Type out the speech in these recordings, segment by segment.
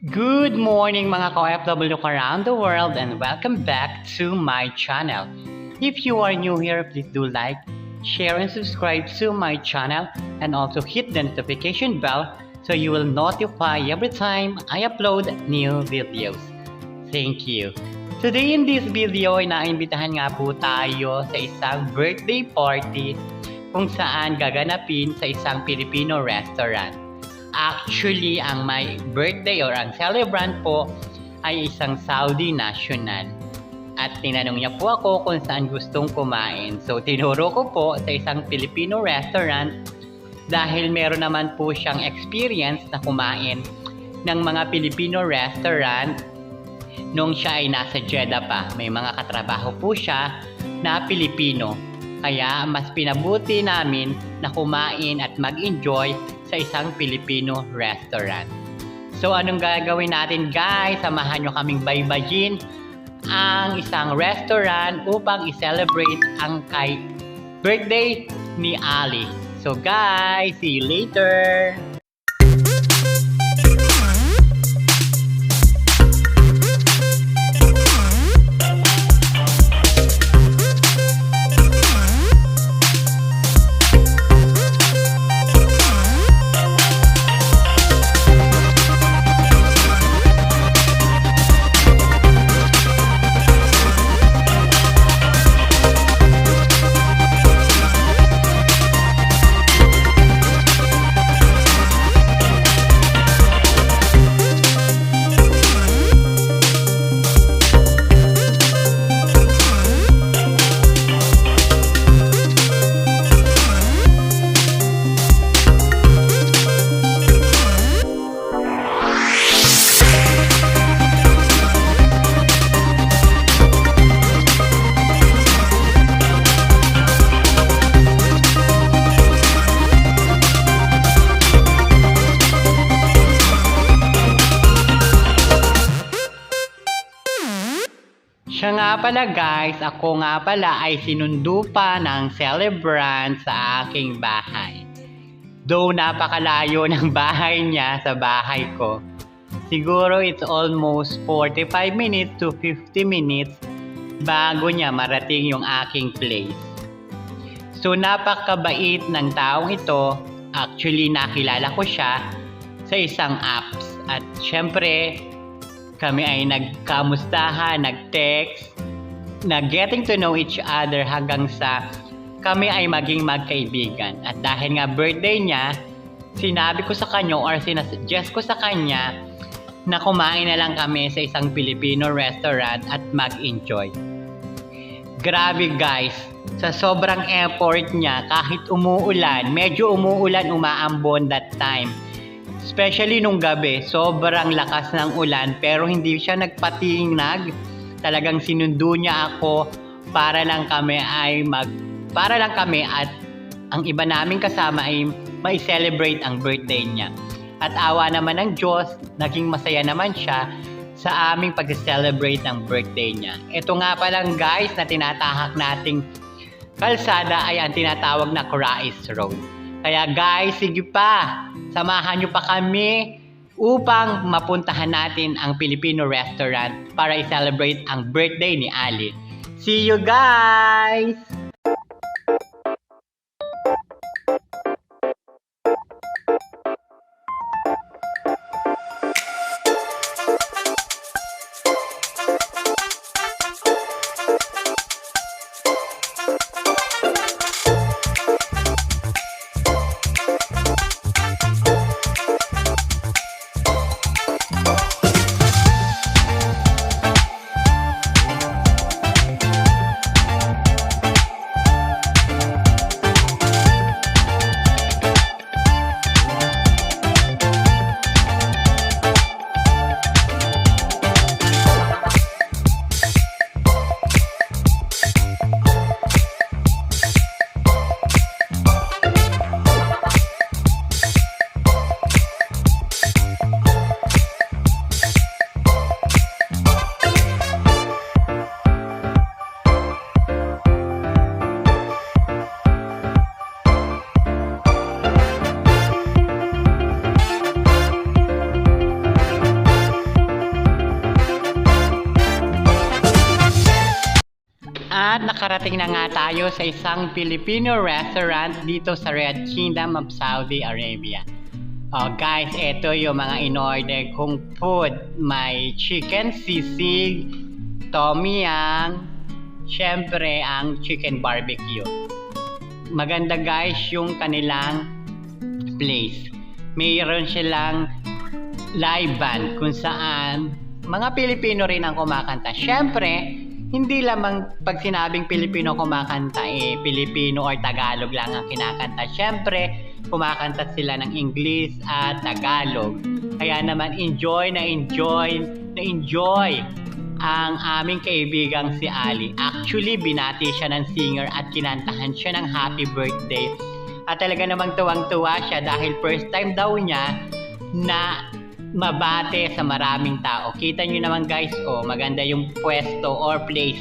Good morning mga ka-OFW around the world and welcome back to my channel. If you are new here, please do like, share and subscribe to my channel and also hit the notification bell so you will notify every time I upload new videos. Thank you. Today in this video ay naimbitahan nga po tayo sa isang birthday party kung saan gaganapin sa isang Filipino restaurant. Actually, ang may birthday or ang celebrant po ay isang Saudi national. At tinanong niya po ako kung saan gustong kumain. So, tinuro ko po sa isang Filipino restaurant dahil meron naman po siyang experience na kumain ng mga Filipino restaurant nung siya ay nasa Jeddah pa. May mga katrabaho po siya na Pilipino. Kaya mas pinabuti namin na kumain at mag-enjoy sa isang Filipino restaurant. So anong gagawin natin guys? Samahan nyo kaming baybayin ang isang restaurant upang i-celebrate ang birthday ni Ali. So guys, see you later! Siya nga pala guys, ako nga pala ay sinundo pa ng celebrant sa aking bahay. Though napakalayo ng bahay niya sa bahay ko. Siguro it's almost 45 minutes to 50 minutes bago niya marating yung aking place. So napakabait ng taong ito. Actually nakilala ko siya sa isang apps. At syempre, kami ay nagkamustahan, nag-text, nag-getting to know each other hanggang sa kami ay maging magkaibigan. At dahil nga birthday niya, sinabi ko sa kanya or sinasuggest ko sa kanya na kumain na lang kami sa isang Filipino restaurant at mag-enjoy. Grabe guys, sa sobrang effort niya kahit umuulan, medyo umuulan, umaambon that time. Especially nung gabi, sobrang lakas ng ulan pero hindi siya nagpatinag. Talagang sinundo niya ako para lang kami at ang iba naming kasama ay mai-celebrate ang birthday niya. At awa naman ng Diyos, naging masaya naman siya sa aming pag-celebrate ng birthday niya. Ito nga palang guys na tinatahak nating kalsada ay ang tinatawag na Kurais Road. Kaya guys, sige pa, samahan nyo pa kami upang mapuntahan natin ang Filipino restaurant para i-celebrate ang birthday ni Ali. See you guys! At nakarating na nga tayo sa isang Filipino restaurant dito sa Red Kingdom of Saudi Arabia. Oh guys, ito yung mga in-order kong food. May chicken sisig, tom yum, syempre ang chicken barbecue. Maganda guys yung kanilang place. Mayroon silang live band kung saan mga Pilipino rin ang kumakanta. Syempre, hindi lamang pag sinabing Pilipino kumakanta, Pilipino or Tagalog lang ang kinakanta. Syempre, kumakanta sila ng English at Tagalog. Kaya naman enjoy ang aming kaibigang si Ali. Actually, binati siya ng singer at kinantahan siya ng happy birthday. At talaga namang tuwang-tuwa siya dahil first time daw niya na mabate sa maraming tao. Kita nyo naman guys, maganda yung pwesto or place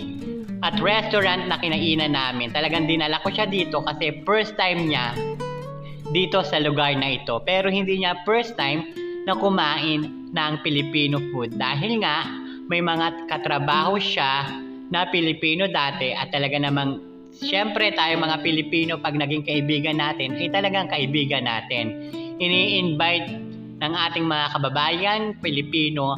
at restaurant na kinainan namin. Talagang dinala ko siya dito kasi first time niya dito sa lugar na ito. Pero hindi niya first time na kumain ng Filipino food. Dahil nga, may mga katrabaho siya na Pilipino dati at talaga namang siyempre tayo mga Pilipino pag naging kaibigan natin ay talagang kaibigan natin. Ini-invite ng ating mga kababayan Pilipino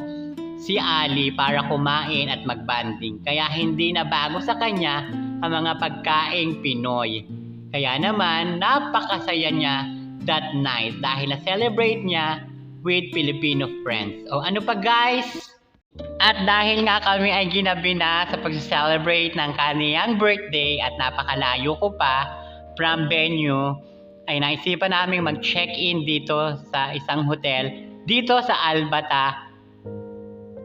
si Ali para kumain at magbanding. Kaya hindi na bago sa kanya ang mga pagkaing Pinoy. Kaya naman napakasaya niya that night dahil na-celebrate niya with Filipino friends. O ano pa guys? At dahil nga kami ay ginabi na sa pag-celebrate ng kaniyang birthday at napakalayo ko pa from venue, ay naisipan namin mag-check-in dito sa isang hotel dito sa Al-Bata,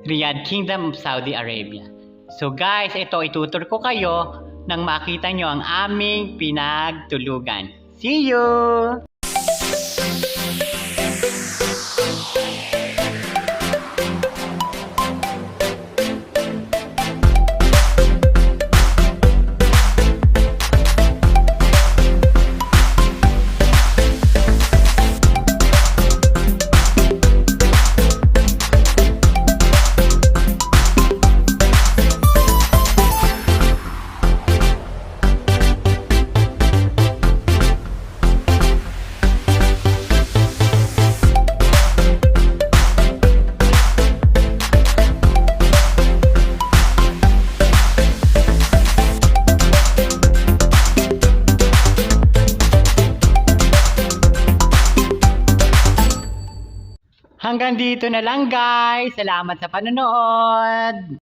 Riyadh Kingdom of Saudi Arabia. So guys, ito itutur ko kayo nang makita nyo ang aming pinagtulugan. See you! Hanggang dito na lang guys. Salamat sa panonood.